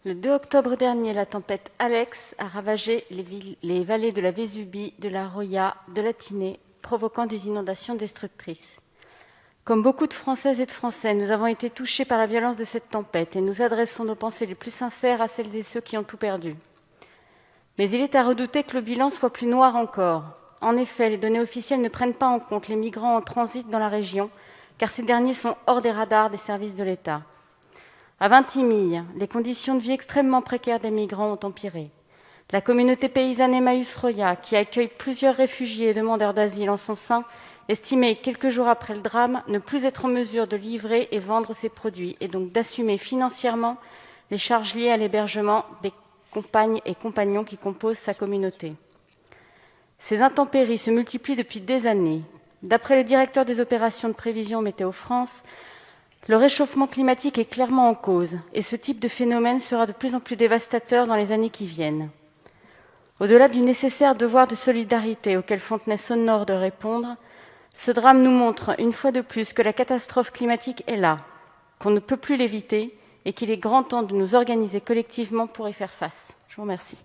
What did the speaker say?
Le 2 octobre dernier, la tempête Alex a ravagé les vallées de la Vésubie, de la Roya, de la Tinée, provoquant des inondations destructrices. Comme beaucoup de Françaises et de Français, nous avons été touchés par la violence de cette tempête et nous adressons nos pensées les plus sincères à celles et ceux qui ont tout perdu. Mais il est à redouter que le bilan soit plus noir encore. En effet, les données officielles ne prennent pas en compte les migrants en transit dans la région, car ces derniers sont hors des radars des services de l'État. À Vintimille, les conditions de vie extrêmement précaires des migrants ont empiré. La communauté paysanne Emmaüs Roya, qui accueille plusieurs réfugiés et demandeurs d'asile en son sein, estimait quelques jours après le drame ne plus être en mesure de livrer et vendre ses produits et donc d'assumer financièrement les charges liées à l'hébergement des compagnes et compagnons qui composent sa communauté. Ces intempéries se multiplient depuis des années. D'après le directeur des opérations de prévision Météo France, le réchauffement climatique est clairement en cause et ce type de phénomène sera de plus en plus dévastateur dans les années qui viennent. Au-delà du nécessaire devoir de solidarité auquel Fontenay-sous Nord de répondre, ce drame nous montre une fois de plus que la catastrophe climatique est là, qu'on ne peut plus l'éviter et qu'il est grand temps de nous organiser collectivement pour y faire face. Je vous remercie.